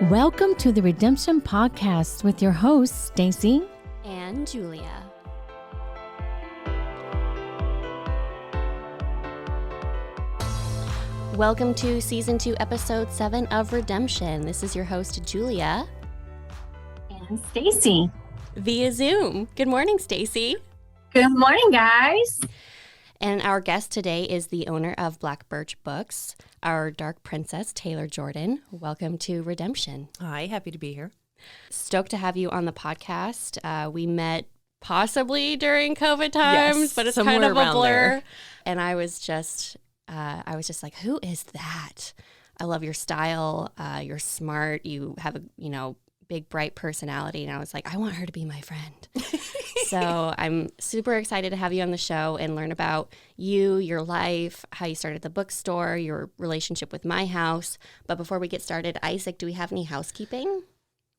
Welcome to the Redemption Podcast with your hosts, Staci and Julia. Welcome to Season 2, Episode 7 of Redemption. This is your host, Julia. And Staci. Via Zoom. Good morning, Staci. Good morning, guys. And our guest today is the owner of Black Birch Books, our dark princess, Taylor Jordan. Welcome to Redemption. Hi, happy to be here. Stoked to have you on the podcast. We met possibly during COVID times, Yes, but it's kind of a somewhere blur. around there. And I was just like, who is that? I love your style. You're smart. You have a, big, bright personality. And I was like, I want her to be my friend. So I'm super excited to have you on the show and learn about you, your life, how you started the bookstore, your relationship with my house. But before we get started, Isaac, do we have any housekeeping?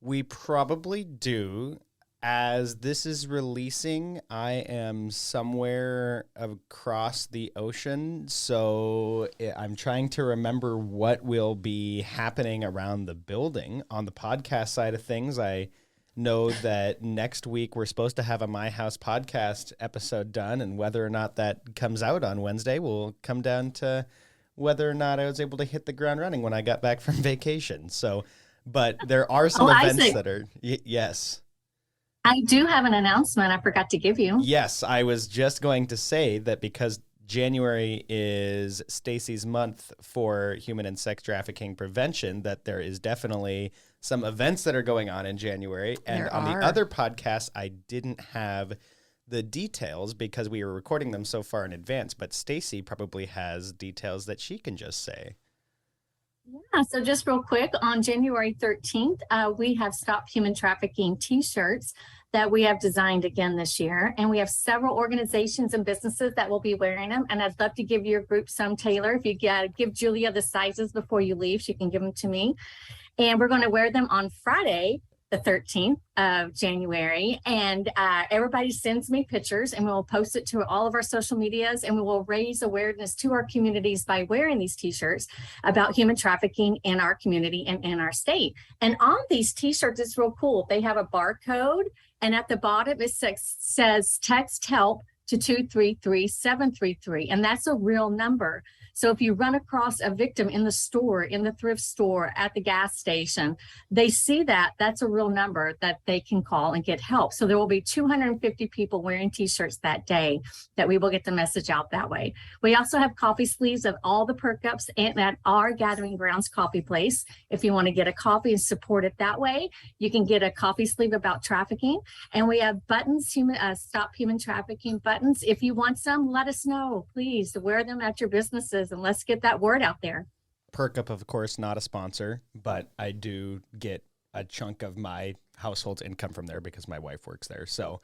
We probably do. As this is releasing, I am somewhere across the ocean, so I'm trying to remember what will be happening around the building. On the podcast side of things, I know that next week we're supposed to have a My House podcast episode done, and whether or not that comes out on Wednesday will come down to whether or not I was able to hit the ground running when I got back from vacation. So, but there are some events Isaac. that are, yes. I do have an announcement I forgot to give you. Yes, I was just going to say that because January is Staci's month for human and sex trafficking prevention, that there is definitely some events that are going on in January. And There on are. the other podcast, I didn't have the details because we were recording them so far in advance, but Staci probably has details that she can just say. Yeah, so just real quick, on January 13th, we have Stop Human Trafficking t-shirts that we have designed again this year. And we have several organizations and businesses that will be wearing them. And I'd love to give your group some, Taylor. If you give Julia the sizes before you leave, she can give them to me. And we're going to wear them on Friday, the 13th of January. And everybody sends me pictures and we'll post it to all of our social medias, and we will raise awareness to our communities by wearing these t-shirts about human trafficking in our community and in our state. And on these t-shirts, it's real cool. They have a barcode, and at the bottom it says text help to 233-733. And that's a real number. So if you run across a victim in the store, in the thrift store, at the gas station, they see that that's a real number that they can call and get help. So there will be 250 people wearing t-shirts that day that we will get the message out that way. We also have coffee sleeves of all the perk ups and at our Gathering Grounds coffee place. If you want to get a coffee and support it that way, you can get a coffee sleeve about trafficking. And we have buttons, Stop Human Trafficking buttons. If you want some, let us know. Please wear them at your businesses and let's get that word out there. Perk Up, of course, not a sponsor, but I do get a chunk of my household's income from there because my wife works there. So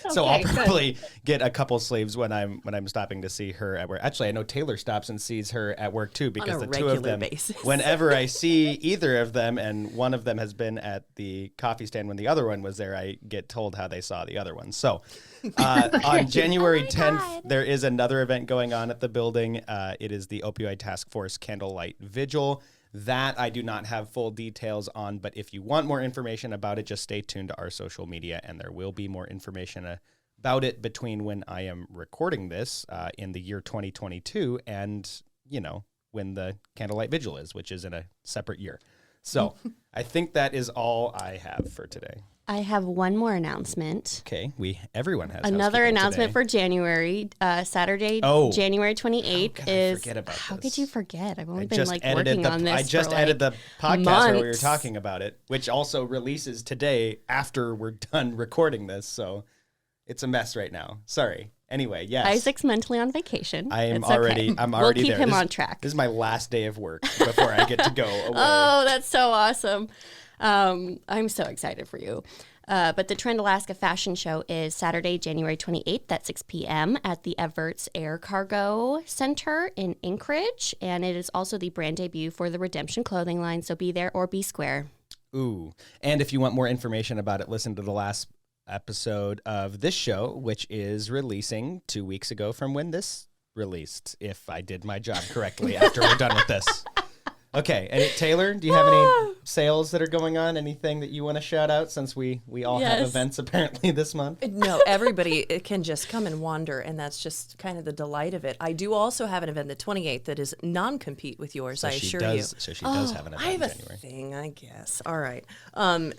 so I'll probably get a couple sleeves when I'm stopping to see her at work. Actually, I know Taylor stops and sees her at work too, because On a the two of regular them, basis. whenever I see either of them, and one of them has been at the coffee stand when the other one was there, I get told how they saw the other one. So on January 10th, there is another event going on at the building. It is the Opioid Task Force Candlelight Vigil. That I do not have full details on, but if you want more information about it, just stay tuned to our social media, and there will be more information about it between when I am recording this in the year 2022 and, when the Candlelight Vigil is, which is in a separate year. So I think that is all I have for today. I have one more announcement. Okay, everyone has Another housekeeping announcement today. for January. Saturday, January 28th How could I is. forget about How this? could you forget? I've only I been just working on this. I just for, edited the podcast months. where we were talking about it, which also releases today after we're done recording this. So it's a mess right now. Sorry. Anyway, yes. Isaac's mentally on vacation. I'm It's already okay. I'm We'll already keep there. him This- on track. This is my last day of work before I get to go away. Oh, that's so awesome. I'm so excited for you. But the Trend Alaska Fashion Show is Saturday, January 28th at 6 p.m. at the Everts Air Cargo Center in Anchorage. And it is also the brand debut for the Redemption clothing line. So be there or be square. Ooh. And if you want more information about it, listen to the last episode of this show, which is releasing 2 weeks ago from when this released, if I did my job correctly after we're done with this. Okay, and Taylor, do you have any sales that are going on? Anything that you want to shout out since we all have events apparently this month? No, everybody can just come and wander, and that's just kind of the delight of it. I do also have an event the 28th that is non-compete with yours, I assure you. So she does have an event I have in January. a thing, I guess. All right.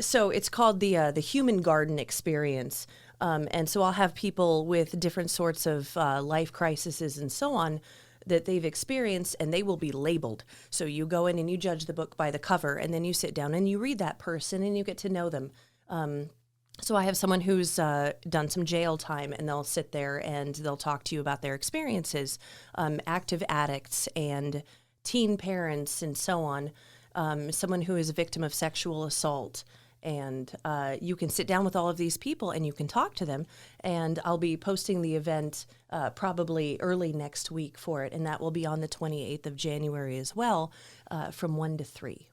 So it's called the Human Garden Experience. And so I'll have people with different sorts of life crises and so on that they've experienced, and they will be labeled. So you go in and you judge the book by the cover, and then you sit down and you read that person and you get to know them. So I have someone who's done some jail time, and they'll sit there and they'll talk to you about their experiences, active addicts and teen parents and so on, someone who is a victim of sexual assault. And you can sit down with all of these people and you can talk to them. And I'll be posting the event probably early next week for it. And that will be on the 28th of January as well, from 1 to 3.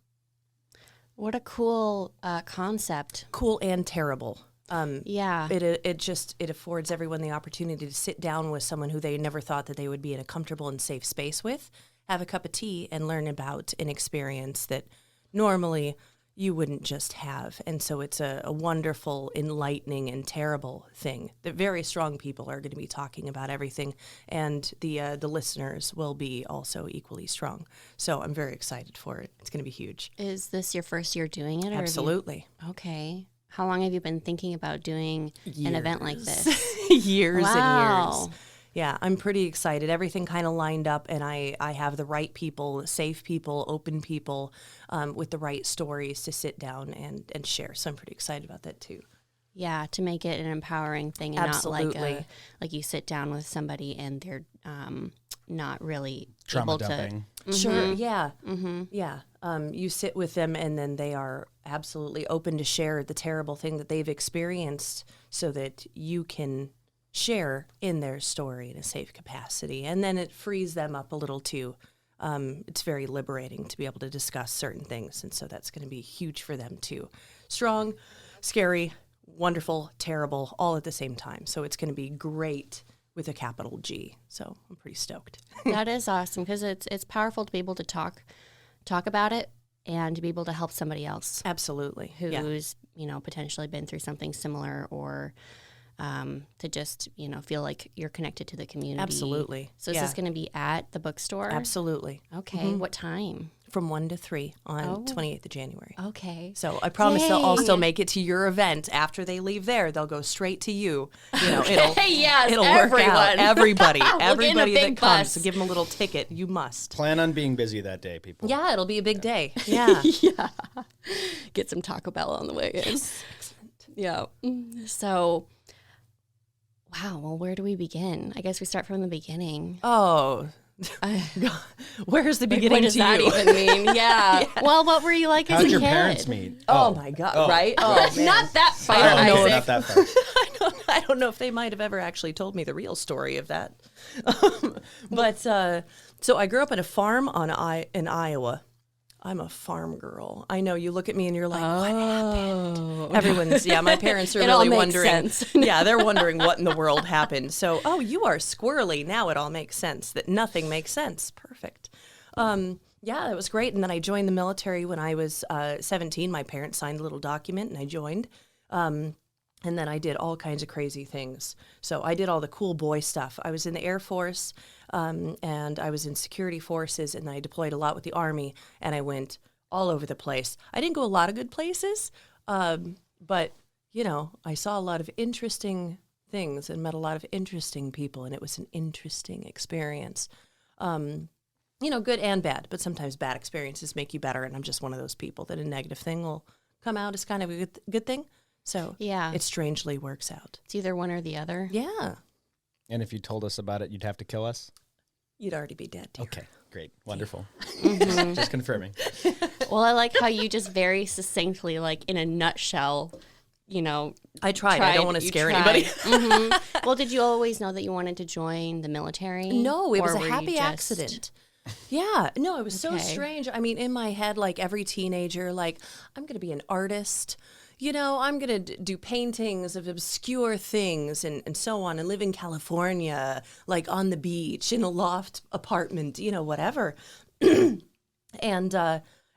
What a cool concept. Cool and terrible. Yeah. It affords everyone the opportunity to sit down with someone who they never thought that they would be in a comfortable and safe space with, have a cup of tea, and learn about an experience that normally you wouldn't just have. And so it's a wonderful, enlightening, and terrible thing that very strong people are going to be talking about everything. And the listeners will be also equally strong. So I'm very excited for it. It's going to be huge. Is this your first year doing it? Or Absolutely. Okay. How long have you been thinking about doing an event like this? Years and Wow. years. Yeah, I'm pretty excited. Everything kind of lined up, and I have the right people, safe people, open people with the right stories to sit down and share. So I'm pretty excited about that too. Yeah, to make it an empowering thing and Absolutely. not like you sit down with somebody and they're not really Trauma able dumping. to. Sure, yeah. Yeah. You sit with them, and then they are absolutely open to share the terrible thing that they've experienced so that you can share in their story in a safe capacity. And then it frees them up a little too. It's very liberating to be able to discuss certain things. And so that's going to be huge for them too. Strong, scary, wonderful, terrible, all at the same time. So it's going to be great with a capital G. So I'm pretty stoked. That is awesome because it's powerful to be able to talk about it and to be able to help somebody else Absolutely. who's potentially been through something similar or to just, feel like you're connected to the community. Absolutely. So is this going to be at the bookstore? Absolutely. Okay. What time? From 1 to 3 on 28th of January. Okay. So I promise they'll Yay. also make it to your event. After they leave there, they'll go straight to you. It'll Yes, it'll work everyone. out. Everybody, We'll get in a everybody big that comes, bus. so give them a little ticket. You must. Plan on being busy that day, people. Yeah, it'll be a big day. Yeah. Yeah. Get some Taco Bell on the way in. Yeah. So, wow. Well, where do we begin? I guess we start from the beginning. Oh, where's the beginning What does to that you? even mean? Yeah. Well, what were you like as How'd a your kid? parents meet? Oh my God! Right? Oh man. Not that far, I don't know Isaac. Not that far. I don't know if they might have ever actually told me the real story of that. But so I grew up on a farm in Iowa. I'm a farm girl. I know you look at me and you're like, what happened? Everyone's, my parents are It all really makes wondering. sense. Yeah, they're wondering what in the world happened. So, you are squirrely. Now it all makes sense, that nothing makes sense. Perfect. Yeah, that was great. And then I joined the military when I was 17. My parents signed a little document and I joined. And then I did all kinds of crazy things. So I did all the cool boy stuff. I was in the Air Force, and I was in security forces, and I deployed a lot with the Army, and I went all over the place. I didn't go a lot of good places, but, I saw a lot of interesting things and met a lot of interesting people, and it was an interesting experience. Good and bad, but sometimes bad experiences make you better, and I'm just one of those people that a negative thing will come out as kind of a good thing. So Yeah. it strangely works out. It's either one or the other. Yeah. And if you told us about it, you'd have to kill us? You'd already be dead, dear. Okay, great. Wonderful. Mm-hmm. Just confirming. Well, I like how you just very succinctly, like in a nutshell, I tried. I don't want to you scare tried. anybody. Mhm. Well, did you always know that you wanted to join the military? No, it was Or a were you happy just- accident. Yeah, no, it was so Okay. strange. I mean, in my head, like every teenager, like, I'm going to be an artist. I'm going to do paintings of obscure things and so on and live in California, like on the beach, in a loft apartment, whatever. And And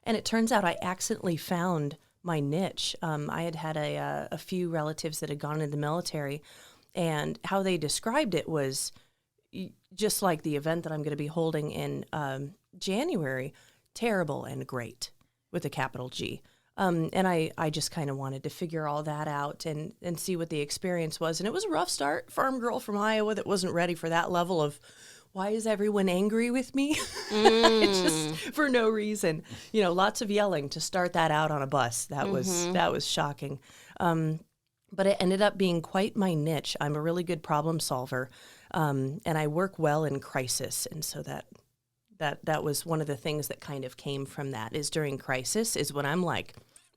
it turns out I accidentally found my niche. I had a few relatives that had gone into the military, and how they described it was just like the event that I'm going to be holding in January, terrible and great with a capital G. And I just kind of wanted to figure all that out and see what the experience was. And it was a rough start. Farm girl from Iowa that wasn't ready for that level of, why is everyone angry with me? Just for no reason. Lots of yelling to start that out on a bus. That was shocking. But it ended up being quite my niche. I'm a really good problem solver. And I work well in crisis. And so that was one of the things that kind of came from that, is during crisis is when I'm like,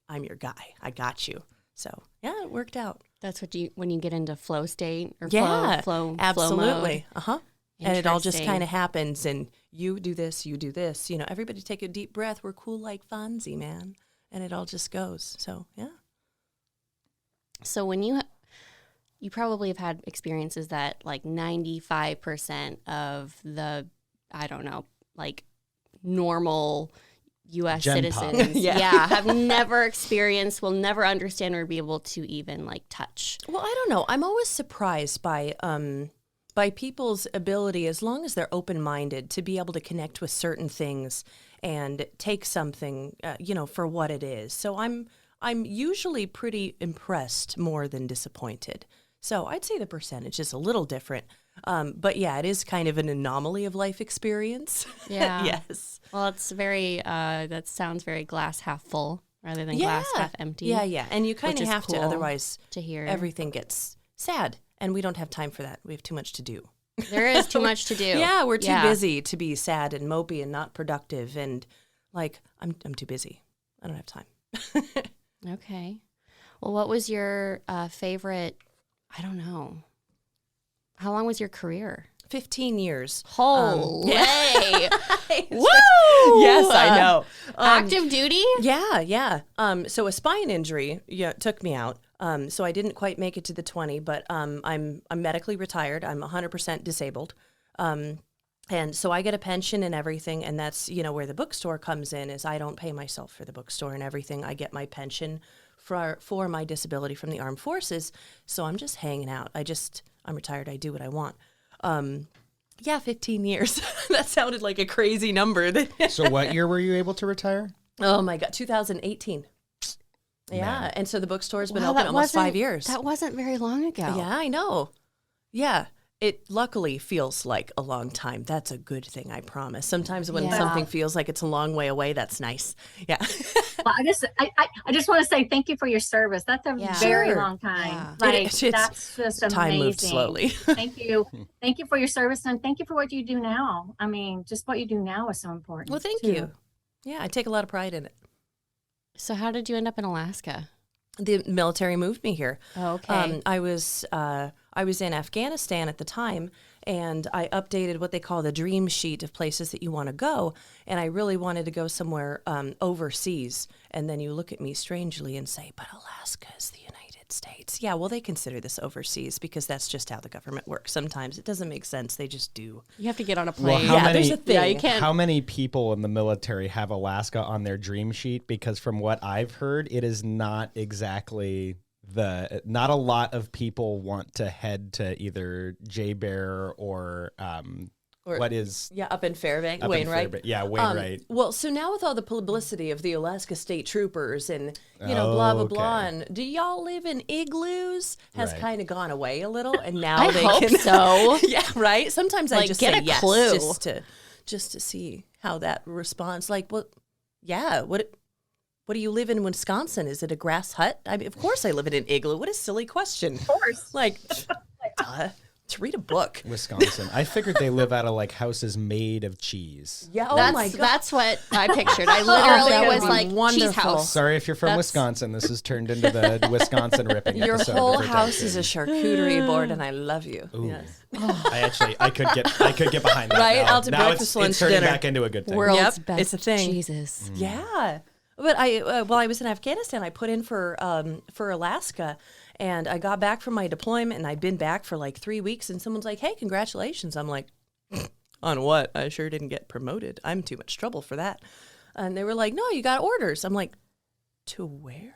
I'm your guy. I got you. So yeah, it worked out. That's when you get into flow state or flow absolutely. Flow mode. And it all just kind of happens, and you do this. Everybody take a deep breath. We're cool like Fonzie, man. And it all just goes. So yeah. So when you probably have had experiences that like 95% of the, I don't know, like normal U.S. Gen pop. citizens, have never experienced, will never understand or be able to even like touch. Well, I don't know. I'm always surprised by people's ability, as long as they're open-minded, to be able to connect with certain things and take something, for what it is. So I'm usually pretty impressed more than disappointed. So I'd say the percentage is a little different. But yeah, it is kind of an anomaly of life experience. Yeah. Yes. Well, it's very, that sounds very glass half full rather than glass half empty. Yeah. And you kind of have cool to, otherwise to hear. Everything gets sad. And we don't have time for that. We have too much to do. There is too much to do. Yeah, we're too busy to be sad and mopey and not productive. And like, I'm too busy. I don't have time. Okay. Well, what was your favorite, I don't know, how long was your career? 15 years. Holy. Woo! Yes, I know. Active duty? Yeah. So a spine injury took me out. So I didn't quite make it to the 20, but I'm medically retired. I'm 100% disabled. And so I get a pension and everything, and that's, where the bookstore comes in, is I don't pay myself for the bookstore and everything. I get my pension for my disability from the armed forces. So I'm just hanging out. I'm retired. I do what I want. 15 years. That sounded like a crazy number. So what year were you able to retire? Oh my God, 2018. Yeah, Man. and so the bookstore's been open almost 5 years. That wasn't very long ago. Yeah, I know. Yeah, it luckily feels like a long time. That's a good thing, I promise. Sometimes when something feels like it's a long way away, that's nice. Yeah. Well, I just want to say thank you for your service. That's a very long time. Yeah. Like, that's just amazing. Time moved slowly. Thank you. Thank you for your service, and thank you for what you do now. I mean, just what you do now is so important. Well, thank too. you. Yeah, I take a lot of pride in it. So how did you end up in Alaska? The military moved me here. Oh, okay. I was in Afghanistan at the time, and I updated what they call the dream sheet of places that you want to go, and I really wanted to go somewhere overseas. And then you look at me strangely and say, but Alaska is the United States. Yeah, well, they consider this overseas because that's just how the government works. Sometimes it doesn't make sense. They just do. You have to get on a plane. Well, there's a thing. Yeah, you can't. How many people in the military have Alaska on their dream sheet? Because from what I've heard, it is not exactly not a lot of people want to head to either J-Bear or what is up in Fairbanks, up in Wainwright. Wainwright. Well, so now with all the publicity of the Alaska State Troopers and blah blah blah, and do y'all live in igloos? Has Right. kind of gone away a little, and now I they hope can. so. Yeah, right. Sometimes I Like, just get say a yes, clue. just to see how that responds. Like, well, yeah, what do you live in Wisconsin? Is it a grass hut? I mean, of course I live in an igloo. What a silly question. Of course. Like, to read a book. Wisconsin. I figured they live out of like houses made of cheese. Yeah. Oh That's, my God. that's what I pictured. I that literally would was be like, cheese wonderful. house. Sorry if you're from Wisconsin. This has turned into the Wisconsin ripping Your episode. whole of house is a Redemption. charcuterie board, and I love you. Ooh. Yes. I could get behind that. Right? Now. Out to Now breakfast, lunch, it's turning dinner. back into a good thing. World's Yep, best it's a thing. Jesus. Yeah. But while I was in Afghanistan, I put in for Alaska, and I got back from my deployment, and I'd been back for like 3 weeks, and someone's like, "Hey, congratulations!" I'm like, "On what? I sure didn't get promoted. I'm too much trouble for that." And they were like, no, you got orders. I'm like, to where?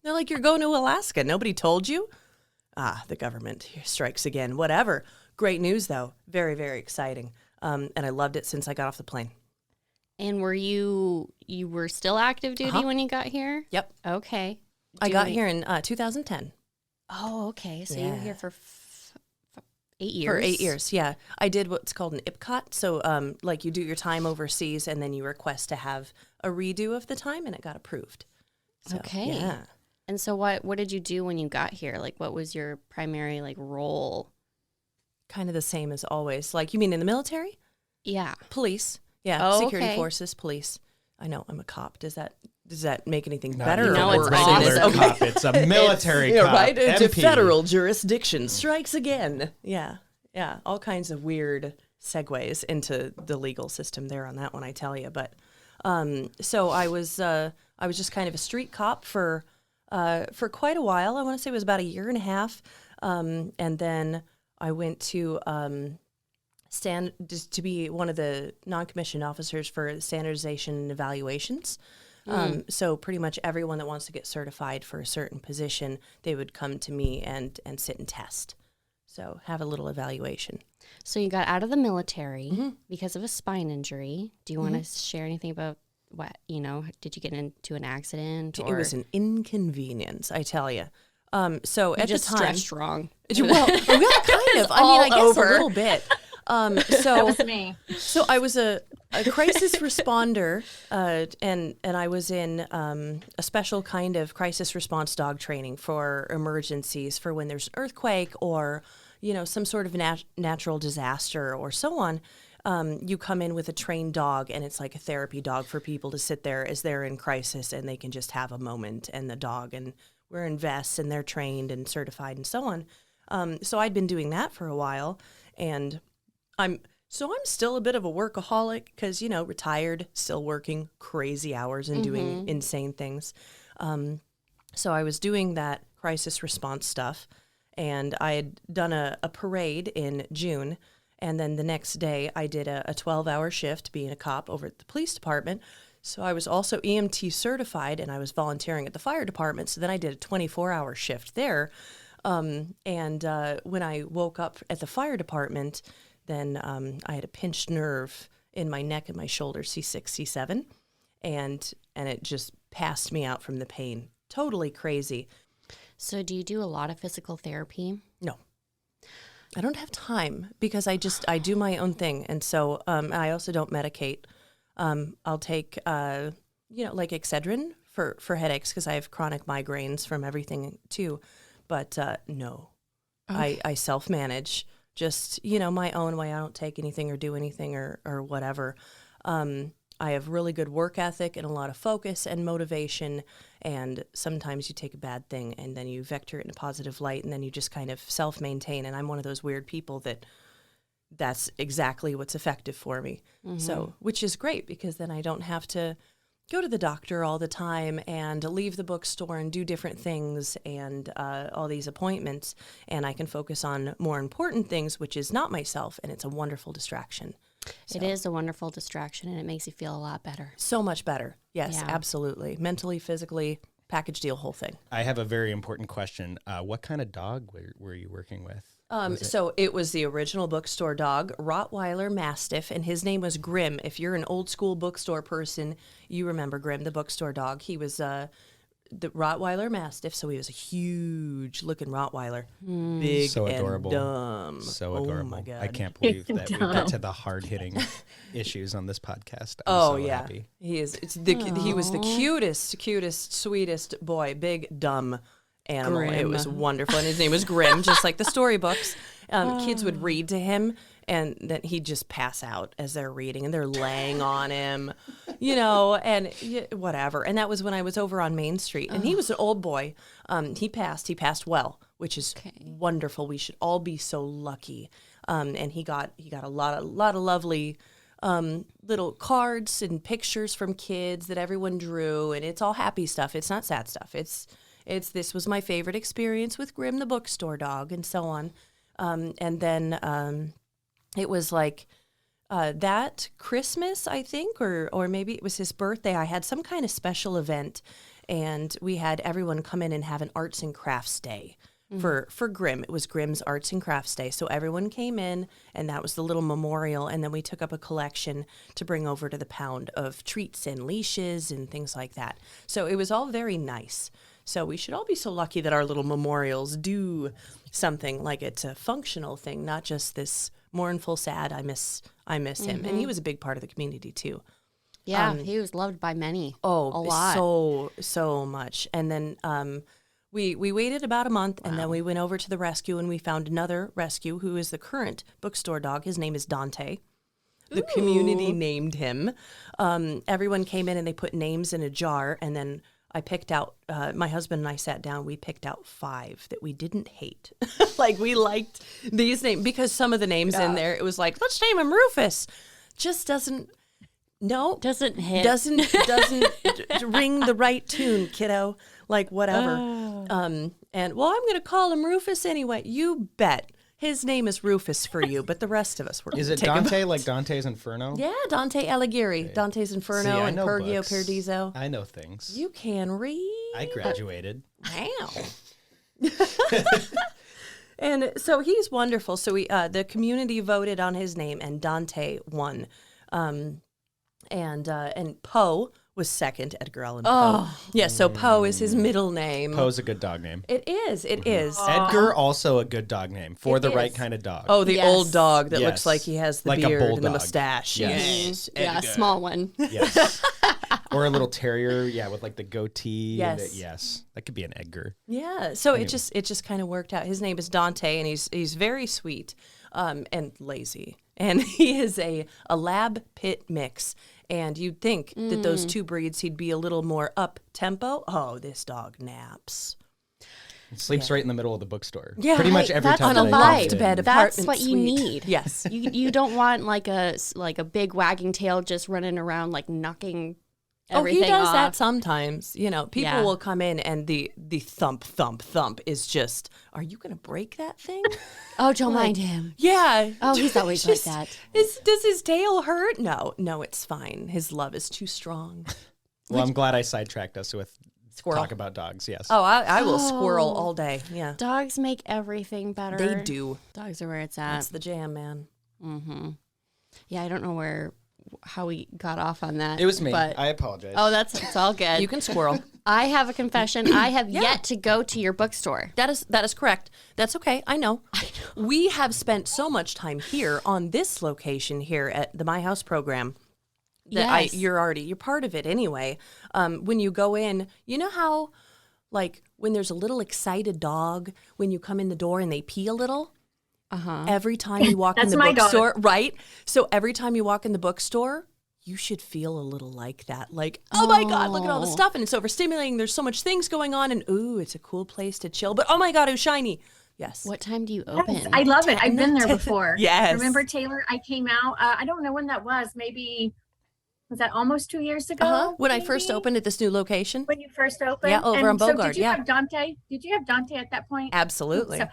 They're like, you're going to Alaska. Nobody told you? The government strikes again. Whatever. Great news, though. Very, very exciting. And I loved it since I got off the plane. And were you were still active duty when you got here? Yep. Okay. I got here in 2010. Oh, okay. So you were here for 8 years? For 8 years, yeah. I did what's called an IPCOT. So, like, you do your time overseas, and then you request to have a redo of the time, and it got approved. So, okay. Yeah. And so what did you do when you got here? Like, what was your primary, like, role? Kind of the same as always. Like, you mean in the military? Yeah. Police. Yeah, Oh, security okay. forces, police. I know, I'm a cop. Does that make anything Not better? even No, a it's regular awesome. cop. It's a military Yeah, cop. right? The MP. federal jurisdiction strikes again. Yeah, yeah. All kinds of weird segues into the legal system there on that one, I tell you. But so I was just kind of a street cop for quite a while. I want to say it was about a year and a half, and then I went to just to be one of the non-commissioned officers for standardization and evaluations. So pretty much everyone that wants to get certified for a certain position, they would come to me and sit and test. So have a little evaluation. So you got out of the military because of a spine injury. Do you want to share anything about what, did you get into an accident? Or It was an inconvenience, I tell you. So you at just the time, stretched wrong? Well, kind of. I mean, I guess over. a little bit. That So was me. So I was a crisis responder, and I was in a special kind of crisis response dog training for emergencies, for when there's an earthquake or, some sort of natural disaster or so on. You come in with a trained dog, and it's like a therapy dog for people to sit there as they're in crisis, and they can just have a moment, and the dog, and we're in vests, and they're trained and certified and so on. So I'd been doing that for a while, and I'm still a bit of a workaholic because, retired, still working crazy hours and doing insane things. So I was doing that crisis response stuff, and I had done a parade in June, and then the next day I did a 12-hour shift being a cop over at the police department. So I was also EMT certified, and I was volunteering at the fire department, so then I did a 24-hour shift there. And when I woke up at the fire department, then I had a pinched nerve in my neck and my shoulder, C6, C7, and it just passed me out from the pain. Totally crazy. So do you do a lot of physical therapy? No. I don't have time because I do my own thing. And so I also don't medicate. I'll take, like Excedrin for headaches because I have chronic migraines from everything too. But no, okay. I self-manage. Just, my own way. I don't take anything or do anything or whatever. I have really good work ethic and a lot of focus and motivation. And sometimes you take a bad thing and then you vector it in a positive light and then you just kind of self-maintain. And I'm one of those weird people that's exactly what's effective for me. So, which is great because then I don't have to go to the doctor all the time and leave the bookstore and do different things and all these appointments. And I can focus on more important things, which is not myself. And it's a wonderful distraction. It is a wonderful distraction, and it makes you feel a lot better. So much better. Yes, Yeah. absolutely. Mentally, physically, package deal, whole thing. I have a very important question. What kind of dog were you working with? So it was the original bookstore dog, Rottweiler Mastiff, and his name was Grim. If you're an old school bookstore person, you remember Grim, the bookstore dog. He was the Rottweiler Mastiff, so he was a huge looking Rottweiler. Big So adorable. and dumb. So Oh adorable. my God. I can't believe that we got Dumb. to the hard-hitting issues on this podcast. I'm Oh so yeah, happy. he is. He was the cutest, sweetest boy. Big dumb animal. It Grim. was wonderful, and his name was Grim, just like the storybooks. Kids would read to him, and then he'd just pass out as they're reading, and they're laying on him, and whatever. And that was when I was over on Main Street, and he was an old boy. He passed well, which is wonderful. We should all be so lucky. And he got a lot of lovely little cards and pictures from kids that everyone drew, and it's all happy stuff. It's not sad stuff. It's this was my favorite experience with Grim the bookstore dog and so on. And then it was like that Christmas, I think, or maybe it was his birthday, I had some kind of special event, and we had everyone come in and have an arts and crafts day. For Grimm. It was Grimm's Arts and Crafts Day. So everyone came in, and that was the little memorial. And then we took up a collection to bring over to the pound of treats and leashes and things like that. So it was all very nice. So we should all be so lucky that our little memorials do something like it's a functional thing, not just this mournful, sad, I miss him. And he was a big part of the community too. Yeah, he was loved by many. Oh, a lot. So much. And then we waited about a month, and then we went over to the rescue, and we found another rescue who is the current bookstore dog. His name is Dante. The community named him. Everyone came in, and they put names in a jar, and then I picked out, my husband and I sat down, we picked out 5 that we didn't hate. Like, we liked these names, because some of the names in there, it was like, let's name him Rufus. Just doesn't hit. Doesn't ring the right tune, kiddo. Like, whatever. And, well, I'm going to call him Rufus anyway. You bet. His name is Rufus for you, but the rest of us were. Is it Dante like Dante's Inferno? Yeah, Dante Alighieri. Okay. Dante's Inferno. See, and Pergio Paradiso. I know things. You can read. I graduated. Wow. And so he's wonderful. So we, the community voted on his name, and Dante won. And Poe was second, Edgar Allan Poe. Yeah, so Poe is his middle name. Poe's a good dog name. It is. Edgar, also a good dog name for the right kind of dog. Oh, the old dog that looks like he has the like beard a bulldog. and the mustache. Yes. Yeah, a small one. Yes. Or a little terrier, with like the goatee. Yes. That could be an Edgar. Yeah. So it just kind of worked out. His name is Dante, and he's very sweet and lazy. And he is a lab pit mix. And you'd think that those two breeds, he'd be a little more up-tempo. Oh, this dog naps. It sleeps right in the middle of the bookstore. Yeah, pretty much every that's time. On a loft bed apartment That's what you suite. need. Yes. You don't want like a big wagging tail just running around like knocking everything he does off. that sometimes. People will come in, and the thump, thump, thump is just, are you going to break that thing? Oh, don't mind him. Yeah. Oh, he's always like that. Does his tail hurt? No, it's fine. His love is too strong. Well, I'm glad I sidetracked us with Squirrel. talk about dogs. Yes. Oh, I will squirrel all day. Yeah. Dogs make everything better. They do. Dogs are where it's at. That's the jam, man. Mm-hmm. Yeah, I don't know how we got off on that. It was me. But, I apologize. oh, it's all good. You can squirrel. I have a confession. I have yet to go to your bookstore. That is correct. That's okay. I know. We have spent so much time here on this location here at the My House program that you're part of it anyway. When you go in, you know how, like, when there's a little excited dog, when you come in the door and they pee a little? Every time you walk in the bookstore, right? So every time you walk in the bookstore, you should feel a little like that. Like, oh my God, look at all the stuff. And it's overstimulating. There's so much things going on. And ooh, it's a cool place to chill. But oh my God, it was shiny. Yes. What time do you open? Yes, I love it. I've been there before. Yes. Remember, Taylor, I came out, I don't know when that was. Maybe, was that almost 2 years ago? When I first opened at this new location. When you first opened? Yeah, over on Bogard, so did you have Dante? Did you have Dante at that point? Absolutely. So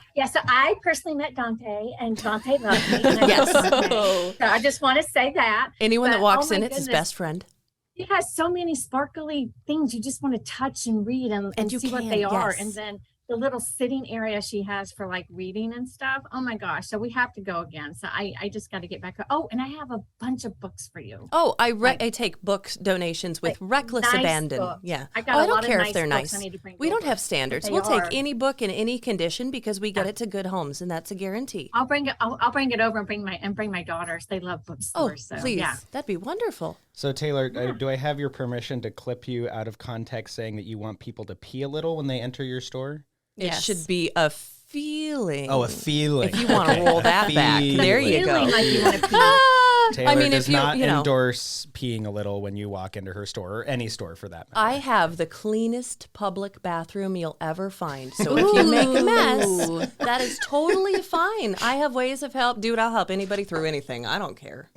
I personally met Dante, and Dante loved me. And Yes. So I just want to say that. Anyone that But, walks oh my in, it's his goodness. best friend. He has so many sparkly things you just want to touch and read and you see what can, they are. yes. And then the little sitting area she has for like reading and stuff. Oh my gosh. So we have to go again. So I just got to get back. Oh, and I have a bunch of books for you. Oh, I take book donations with reckless nice abandon. books. Yeah. I got I a don't lot of care nice if they're books nice. I need to bring We don't over. have standards. They We'll are. take any book in any condition because we get it to good homes, and that's a guarantee. I'll bring it over and bring my daughters. They love bookstores. Oh, so, please. Yeah. That'd be wonderful. So Taylor, do I have your permission to clip you out of context saying that you want people to pee a little when they enter your store? Yes. It should be a feeling. Oh, a feeling. If you want to roll that back, there you go. Feeling like you want to pee. Taylor I mean, does if you, not you know, endorse peeing a little when you walk into her store or any store for that matter. I have the cleanest public bathroom you'll ever find. So if you make a mess, that is totally fine. I have ways of help. Dude, I'll help anybody through anything. I don't care.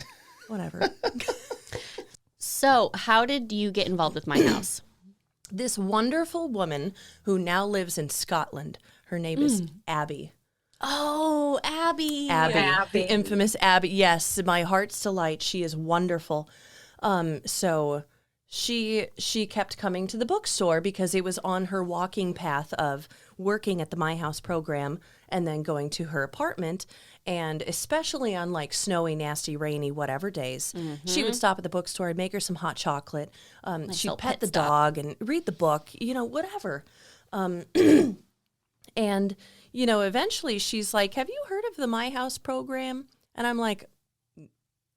Whatever. So how did you get involved with My House? This wonderful woman who now lives in Scotland. Her name is Abby. Oh, Abby. Abby. The infamous Abby. Yes, my heart's delight. She is wonderful. So she kept coming to the bookstore because it was on her walking path of working at the My House program and then going to her apartment. And especially on like snowy, nasty, rainy, whatever days, she would stop at the bookstore and make her some hot chocolate. She'd little pet pit the stop. dog and read the book, whatever. And, eventually she's like, have you heard of the My House program? And I'm like,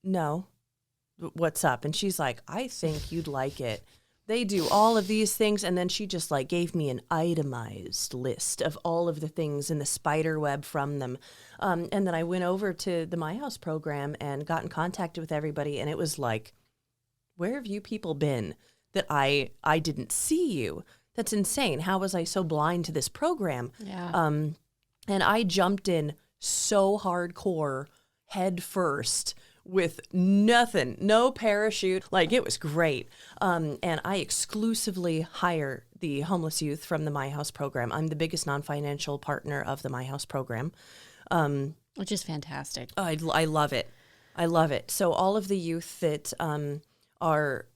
no. What's up? And she's like, I think you'd like it. They do all of these things. And then she just like gave me an itemized list of all of the things in the spider web from them. And then I went over to the My House program and got in contact with everybody. And it was like, where have you people been that I didn't see you? That's insane. How was I so blind to this program? Yeah. And I jumped in so hardcore head first with nothing, no parachute. Like, it was great. And I exclusively hire the homeless youth from the My House program. I'm the biggest non-financial partner of the My House program. Which is fantastic. I love it. I love it. So all of the youth that are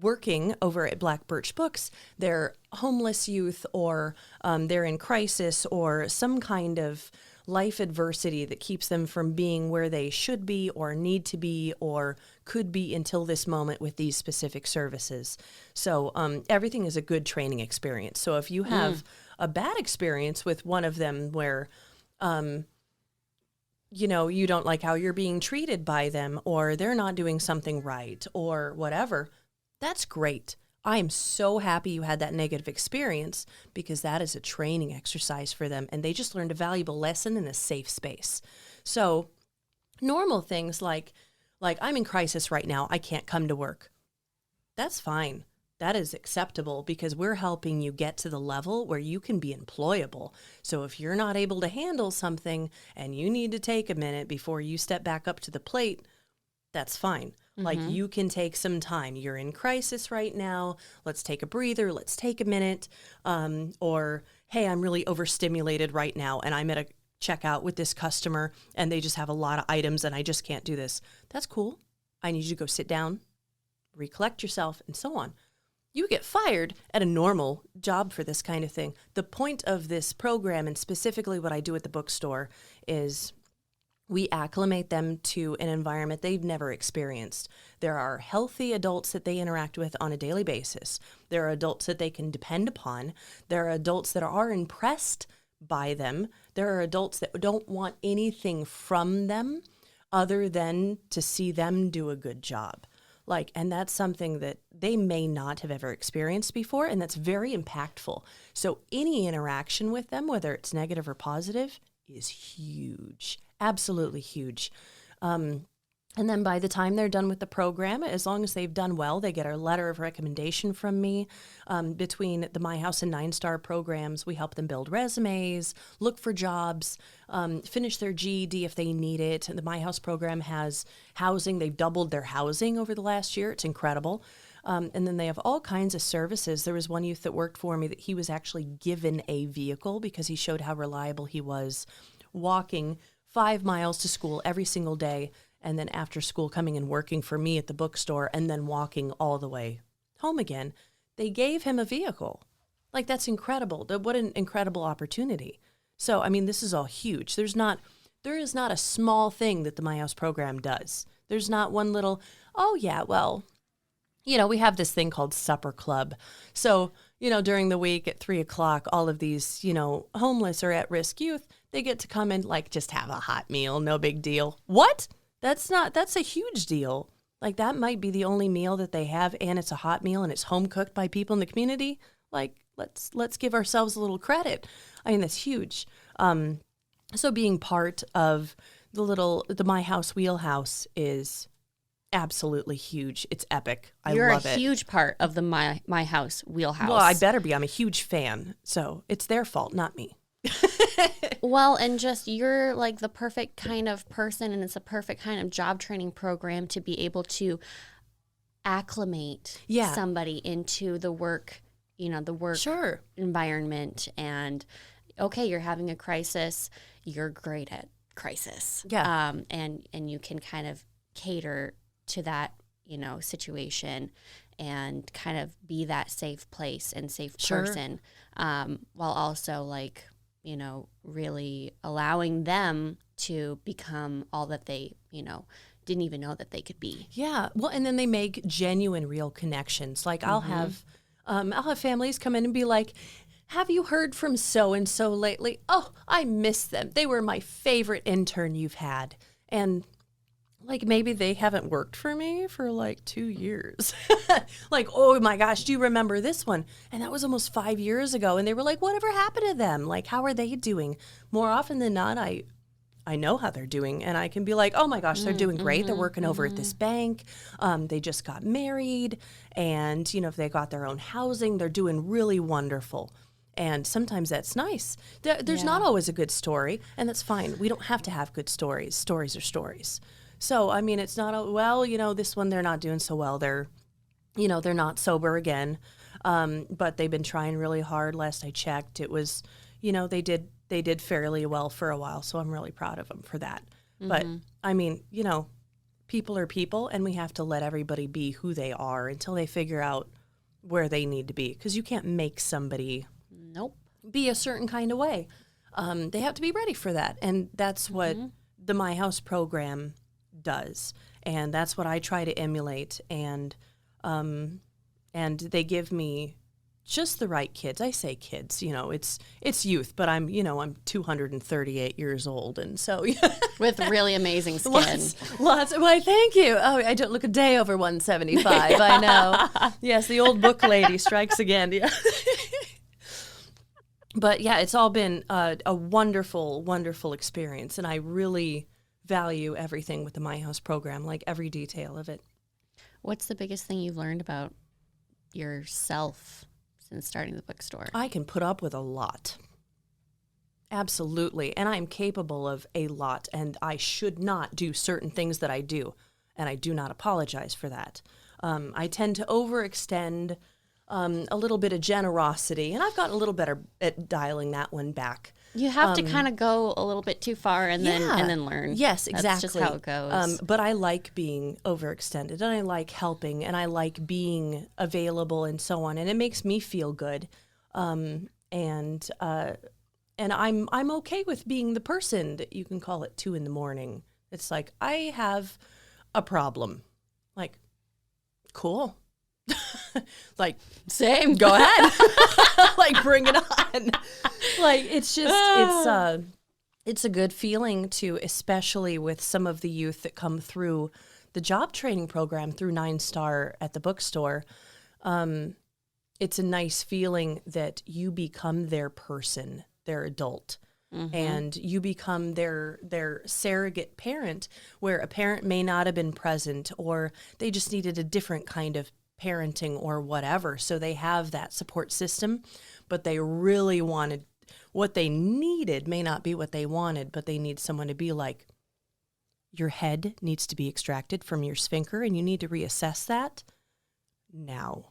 working over at Black Birch Books, they're homeless youth, or they're in crisis, or some kind of life adversity that keeps them from being where they should be or need to be or could be until this moment with these specific services. So everything is a good training experience. So if you have a bad experience with one of them where you don't like how you're being treated by them, or they're not doing something right, or whatever, that's great. I am so happy you had that negative experience, because that is a training exercise for them, and they just learned a valuable lesson in a safe space. So normal things like I'm in crisis right now, I can't come to work. That's fine. That is acceptable, because we're helping you get to the level where you can be employable. So if you're not able to handle something and you need to take a minute before you step back up to the plate, that's fine. Like, you can take some time. You're in crisis right now. Let's take a breather. Let's take a minute. Or, hey, I'm really overstimulated right now, and I'm at a checkout with this customer, and they just have a lot of items, and I just can't do this. That's cool. I need you to go sit down, recollect yourself, and so on. You get fired at a normal job for this kind of thing. The point of this program, and specifically what I do at the bookstore, is we acclimate them to an environment they've never experienced. There are healthy adults that they interact with on a daily basis. There are adults that they can depend upon. There are adults that are impressed by them. There are adults that don't want anything from them other than to see them do a good job. And that's something that they may not have ever experienced before, and that's very impactful. So any interaction with them, whether it's negative or positive, is huge. Absolutely huge. And then by the time they're done with the program, as long as they've done well, they get a letter of recommendation from me. Between the My House and 9-Star programs, we help them build resumes, look for jobs, finish their GED if they need it. The My House program has housing. They've doubled their housing over the last year. It's incredible. And then they have all kinds of services. There was one youth that worked for me that he was actually given a vehicle because he showed how reliable he was, walking 5 miles to school every single day, and then after school coming and working for me at the bookstore, and then walking all the way home again. They gave him a vehicle. That's incredible. What an incredible opportunity. So, I mean, this is all huge. There is not a small thing that the My House program does. There's not one little, oh yeah, well, we have this thing called supper club. So, during the week at 3:00, all of these, homeless or at-risk youth, they get to come and just have a hot meal. No big deal. What? That's a huge deal. That might be the only meal that they have, and it's a hot meal, and it's home cooked by people in the community. Let's give ourselves a little credit. I mean, that's huge. So being part of the My House wheelhouse is absolutely huge. It's epic. I love it. You're a huge part of the My House wheelhouse. Well, I better be. I'm a huge fan. So it's their fault, not me. Well, and just you're the perfect kind of person, and it's a perfect kind of job training program to be able to acclimate somebody into the work, the work Sure. environment. And okay, you're having a crisis. you're great at crisis. Yeah. And you can kind of cater to that, situation and kind of be that safe place and safe person, while also really allowing them to become all that they, didn't even know that they could be. Yeah. Well, and then they make genuine, real connections. Like I'll have families come in and be like, have you heard from so-and-so lately? Oh, I miss them. They were my favorite intern you've had. And maybe they haven't worked for me for 2 years. Oh my gosh, do you remember this one? And that was almost 5 years ago. And they were like, whatever happened to them? How are they doing? More often than not, I know how they're doing, and I can be like, oh my gosh, they're doing great. They're working over at this bank. They just got married, and if they got their own housing, they're doing really wonderful. And sometimes that's nice. There's not always a good story, and that's fine. We don't have to have good stories. Stories are stories. So, it's not, this one, they're not doing so well. They're not sober again, but they've been trying really hard. Last I checked, it was, they did fairly well for a while, so I'm really proud of them for that. But, people are people, and we have to let everybody be who they are until they figure out where they need to be, because you can't make somebody be a certain kind of way. They have to be ready for that, and that's what the My House program does, and that's what I try to emulate, and they give me just the right kids. I say kids, it's youth, but I'm 238 years old, and so with really amazing skin. Lots. Why, thank you. Oh, I don't look a day over 175. I know. Yes, the old book lady strikes again. Yeah. But yeah, it's all been a wonderful, wonderful experience, and I really value everything with the My House program, every detail of it. What's the biggest thing you've learned about yourself since starting the bookstore? I can put up with a lot. Absolutely. And I'm capable of a lot, and I should not do certain things that I do, and I do not apologize for that. I tend to overextend a little bit of generosity, and I've gotten a little better at dialing that one back. You have to kind of go a little bit too far and then learn. Yes, exactly. That's just how it goes. But I like being overextended, and I like helping, and I like being available and so on, and it makes me feel good. And I'm okay with being the person that you can call at 2 a.m. It's like, I have a problem. Cool. Same. Go ahead. Bring it on. It's just, it's a good feeling to, especially with some of the youth that come through the job training program through 9-Star at the bookstore. It's a nice feeling that you become their person, their adult. And you become their surrogate parent, where a parent may not have been present, or they just needed a different kind of parenting or whatever. So they have that support system, but they really wanted, what they needed may not be what they wanted, but they need someone to be like, your head needs to be extracted from your sphincter, and you need to reassess that now.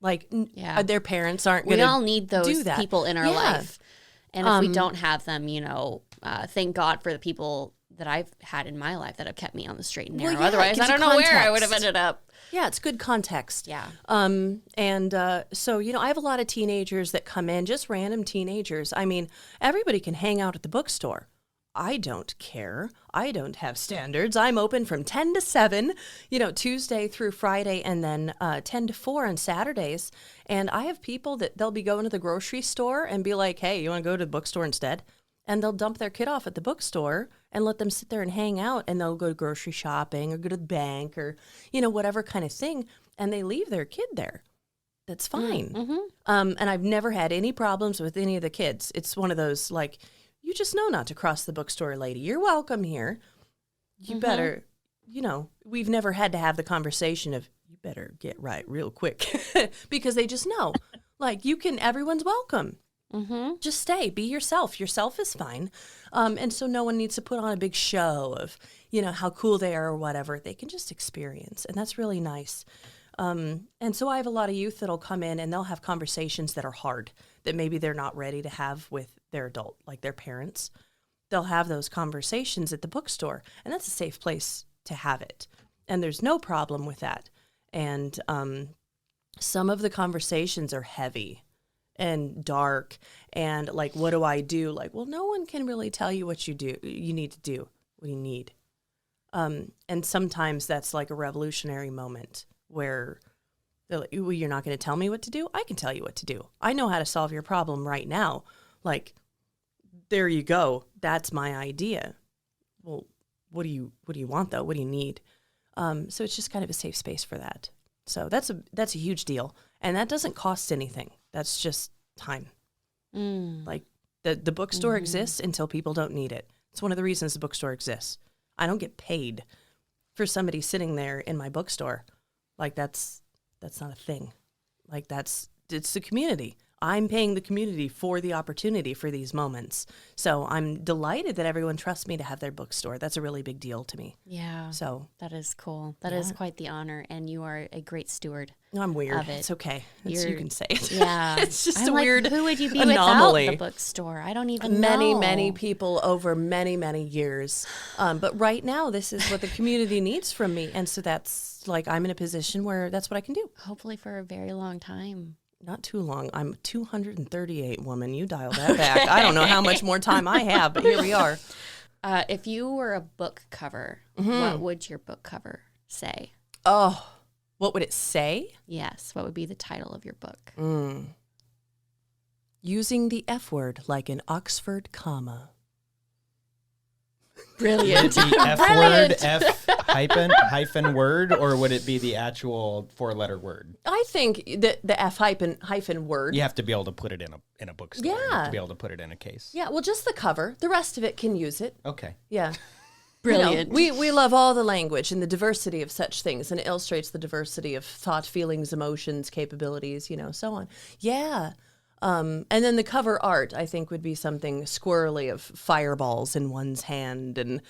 Their parents aren't going to do that. We all need those people in our life. And if we don't have them, thank God for the people that I've had in my life that have kept me on the straight and narrow. Otherwise, I don't know where I would have ended up. Yeah, it's good context. Yeah. So, I have a lot of teenagers that come in, just random teenagers. Everybody can hang out at the bookstore. I don't care. I don't have standards. I'm open from 10 to 7, Tuesday through Friday, and then 10 to 4 on Saturdays. And I have people that they'll be going to the grocery store and be like, hey, you want to go to the bookstore instead? And they'll dump their kid off at the bookstore and let them sit there and hang out, and they'll go grocery shopping or go to the bank or, whatever kind of thing. And they leave their kid there. That's fine. And I've never had any problems with any of the kids. It's one of those, you just know not to cross the bookstore, lady. You're welcome here. You better, we've never had to have the conversation of, you better get right real quick, because they just know, everyone's welcome. Just stay, be yourself. Yourself is fine. And so no one needs to put on a big show of, how cool they are or whatever. They can just experience. And that's really nice. And so I have a lot of youth that'll come in and they'll have conversations that are hard, that maybe they're not ready to have with their adult, like their parents. they'll have those conversations at the bookstore, and that's a safe place to have it. And there's no problem with that. And some of the conversations are heavy and dark, and like, what do I do? Like, well, no one can really tell you what you need to do, what you need. And sometimes that's like a revolutionary moment where they're like, well, you're not going to tell me what to do? I can tell you what to do. I know how to solve your problem right now. Like, there you go. That's my idea. Well, what do you want though? What do you need? So it's just kind of a safe space for that. So that's a huge deal. And that doesn't cost anything. That's just time. Like the bookstore exists until people don't need it. It's one of the reasons the bookstore exists. I don't get paid for somebody sitting there in my bookstore. Like that's not a thing. Like it's the community. I'm paying the community for the opportunity for these moments. So I'm delighted that everyone trusts me to have their bookstore. That's a really big deal to me. Yeah. So that is cool. That is quite the honor, and you are a great steward. I'm weird. Of it. It's okay. You can say it. Yeah. It's just I'm a like, weird who would you be anomaly. without the bookstore? I don't even know. Many people over many years. But right now, this is what the community needs from me. And so that's like, I'm in a position where that's what I can do. Hopefully for a very long time. Not too long. I'm 238, woman. You dial that back. I don't know how much more time I have, but here we are. If you were a book cover, what would your book cover say? Oh, what would it say? Yes. What would be the title of your book? Using the F word like an Oxford comma. Brilliant. Would it be F word, F hyphen word, or would it be the actual 4-letter word? I think the F hyphen word. You have to be able to put it in a bookstore. You have Yeah. to be able to put it in a case. Yeah, well, just the cover. The rest of it can use it. Okay. Yeah. Brilliant. You know, we love all the language and the diversity of such things, and it illustrates the diversity of thought, feelings, emotions, capabilities, so on. Yeah. And then the cover art, I think, would be something squirrely of fireballs in one's hand and,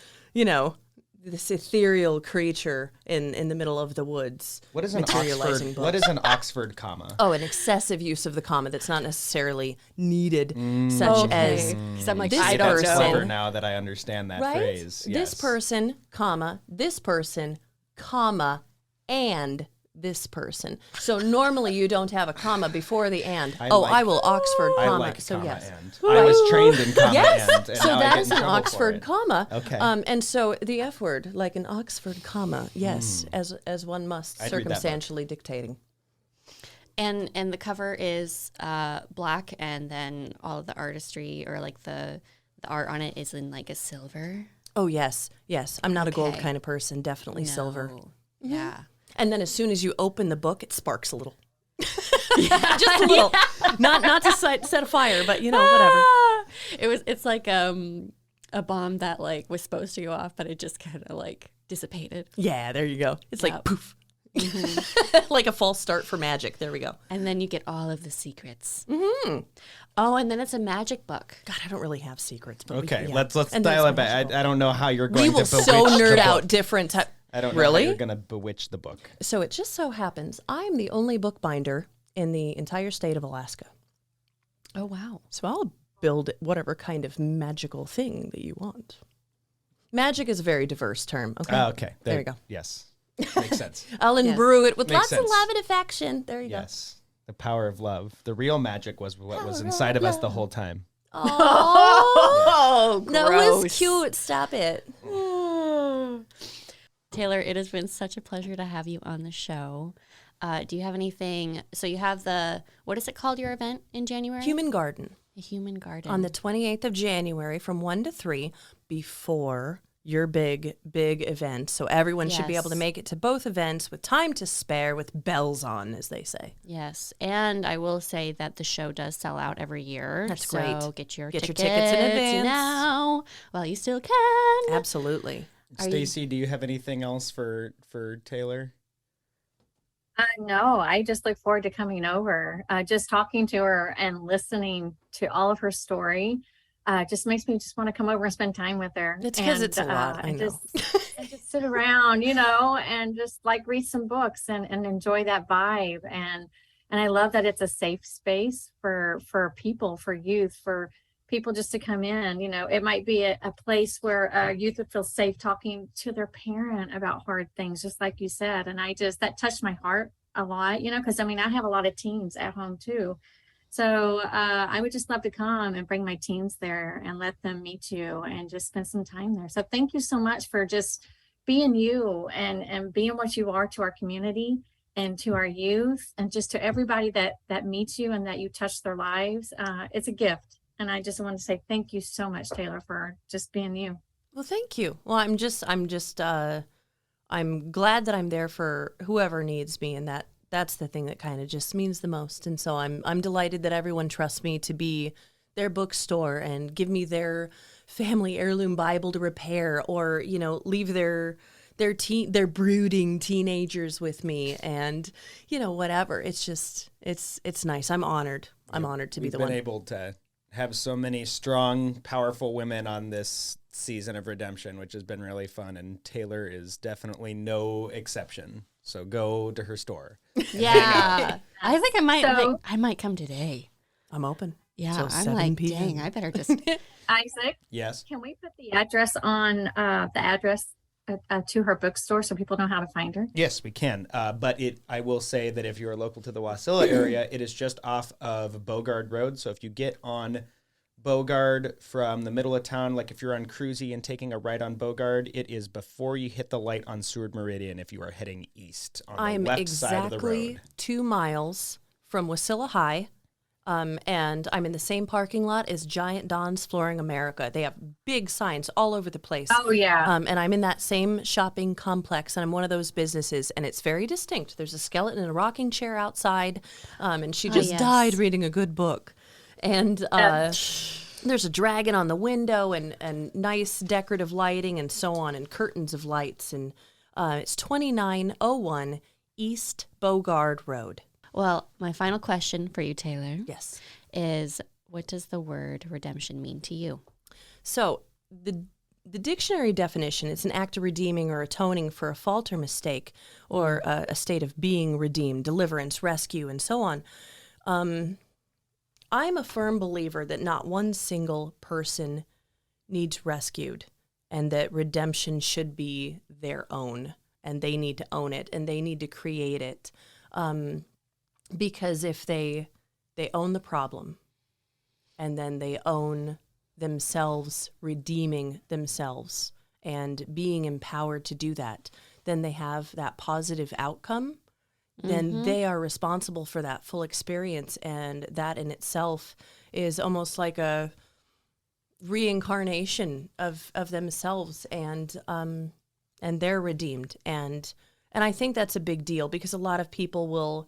this ethereal creature in the middle of the woods. What is an materializing Oxford? book. What is an Oxford comma? Oh, an excessive use of the comma that's not necessarily needed, such as Because I'm like, this I don't That's know. clever now that I understand that right? phrase. This Yes. person, comma, this person, comma, and this person. So normally you don't have a comma before the and. I will Oxford I comma. like So comma yes. and. I was trained in comma Yes. and So now I that get is in an trouble for Oxford it. comma. Okay. And so the F word, like an Oxford comma, yes, as one must, I'd read that book. circumstantially dictating. And the cover is black, and then all of the artistry or like the art on it is in like a silver. Oh yes. I'm not a gold Okay. kind of person. Definitely silver. No. Yeah. And then as soon as you open the book, it sparks a little. Just a little. Not to set a fire, but whatever. It's like a bomb that like was supposed to go off, but it just kind of like dissipated. Yeah, there you go. It's like Yep. poof. Like a false start for magic. There we go. And then you get all of the secrets. Oh, and then it's a magic book. God, I don't really have secrets. But Okay, yeah. let's And dial that's it back. magical. I don't know how you're going We to will bewitch so the nerd book. out different type. I don't know Really? how you're going to bewitch the book. So it just so happens I'm the only bookbinder in the entire state of Alaska. Oh, wow. So I'll build whatever kind of magical thing that you want. Magic is a very diverse term. Okay. Okay. There you go. Yes. Makes sense. I'll imbue it with Makes lots of sense. love and affection. There you Yes. The power of love. The real magic was what was inside of us the whole time. go. Oh, gross. that was cute. Stop it. Taylor, it has been such a pleasure to have you on the show. Do you have anything? So you have what is it called, your event in January? Human Garden The Human Garden. on the 28th of January from 1 to 3 before your big event. So everyone should be able to Yes. make it to both events with time to spare, with bells on, as they say. Yes, and I will say that the show does sell out every year. That's so great. Get your Get your tickets tickets in advance. now while you still can. Absolutely. Stacy, do you have anything else for Taylor? No, I just look forward to coming over. Just talking to her and listening to all of her story just makes me just want to come over and spend time with her. It's 'cause And, it's a lot, I know. I just sit around, and just like read some books and enjoy that vibe. And I love that it's a safe space for people, for youth, for people just to come in. It might be a place where youth would feel safe talking to their parent about hard things, just like you said. And that touched my heart a lot, because I have a lot of teens at home too. So I would just love to come and bring my teens there and let them meet you and just spend some time there. So thank you so much for just being you and being what you are to our community and to our youth and just to everybody that meets you and that you touch their lives. It's a gift. And I just want to say thank you so much, Taylor, for just being you. Well, thank you. Well, I'm glad that I'm there for whoever needs me, and that's the thing that kind of just means the most. And so I'm delighted that everyone trusts me to be their bookstore and give me their family heirloom Bible to repair, or leave their brooding teenagers with me, and whatever. It's just it's nice. I'm honored. I'm honored to be the one. We've been able to have so many strong, powerful women on this season of Redemption, which has been really fun, and Taylor is definitely no exception. So go to her store. Yeah. I think I might come today. I'm open. Yeah, So I'm 7 like, p.m. dang, I better just. Isaac, Yes. can we put the address on to her bookstore so people know how to find her? Yes, we can. But I will say that if you're local to the Wasilla area, it is just off of Bogard Road. So if you get on Bogard from the middle of town, like if you're on Cruzy and taking a right on Bogard, it is before you hit the light on Seward Meridian if you are heading east on the I'm left side of the road. exactly 2 miles from Wasilla High. And I'm in the same parking lot as Giant Don's Flooring America. They have big signs all over the place. Oh, yeah. And I'm in that same shopping complex, and I'm one of those businesses, and it's very distinct. There's a skeleton in a rocking chair outside, and she just died reading a good book. And there's a dragon on the window, and nice decorative lighting, and so on, and curtains of lights. And it's 2901 East Bogard Road. Well, my final question for you, Taylor. Yes. Is what does the word redemption mean to you? So the dictionary definition, it's an act of redeeming or atoning for a fault or mistake, or a state of being redeemed, deliverance, rescue, and so on. I'm a firm believer that not one single person needs rescued, and that redemption should be their own, and they need to own it, and they need to create it. Because if they own the problem, and then they own themselves, redeeming themselves and being empowered to do that, then they have that positive outcome. Then they are responsible for that full experience, and that in itself is almost like a reincarnation of themselves, and they're redeemed. And I think that's a big deal, because a lot of people will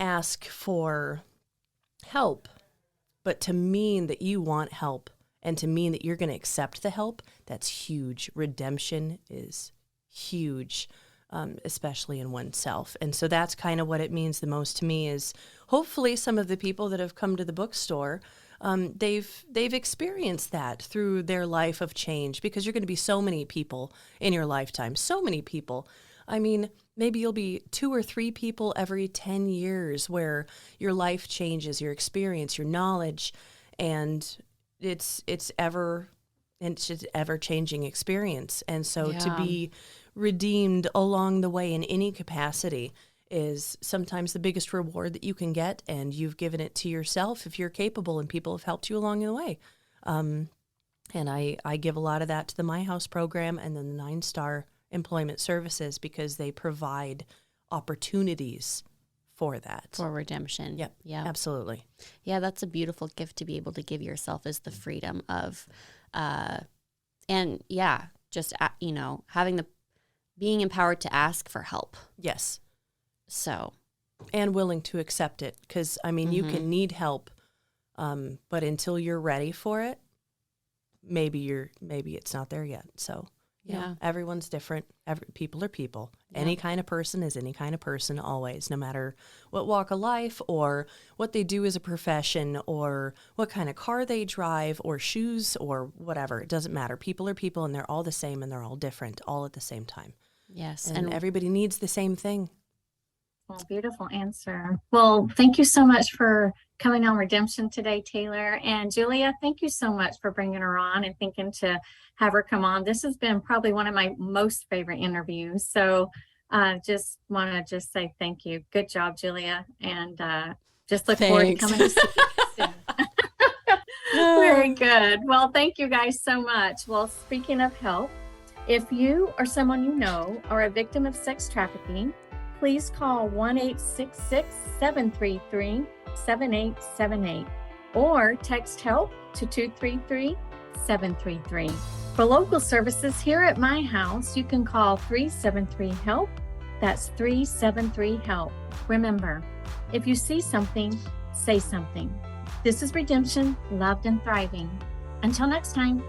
ask for help, but to mean that you want help and to mean that you're going to accept the help, that's huge. Redemption is huge, especially in oneself. And so that's kind of what it means the most to me, is hopefully some of the people that have come to the bookstore, they've experienced that through their life of change, because you're going to be so many people in your lifetime, so many people. I mean, maybe you'll be 2 or 3 people every 10 years where your life changes, your experience, your knowledge, and it's just ever-changing experience. And so to be redeemed along the way in any capacity is sometimes the biggest reward that you can get, and you've given it to yourself if you're capable, and people have helped you along the way. And I give a lot of that to the My House program and then the 9-Star Employment Services, because they provide opportunities for that. For redemption. Yep. Yeah. Absolutely. Yeah, that's a beautiful gift to be able to give yourself, is the freedom of, being empowered to ask for help. Yes. So. And willing to accept it, because, I mean, you can need help, but until you're ready for it, maybe it's not there yet. So. Yeah. Everyone's different. People are people. Yeah. Any kind of person is any kind of person always, no matter what walk of life or what they do as a profession or what kind of car they drive or shoes or whatever. It doesn't matter. People are people, and they're all the same, and they're all different all at the same time. Yes. And everybody needs the same thing. Well, beautiful answer. Well, thank you so much for coming on Redemption today, Taylor. And Julia, thank you so much for bringing her on and thinking to have her come on. This has been probably one of my most favorite interviews. So just want to just say thank you. Good job, Julia. And just look forward to coming to see you soon. Very good. Well, thank you guys so much. Well, speaking of help, if you or someone you know are a victim of sex trafficking, please call 1-866-733-7878 or text help to 233-733. For local services here at my house, you can call 373-HELP. That's 373-HELP. Remember, if you see something, say something. This is Redemption, loved and thriving. Until next time.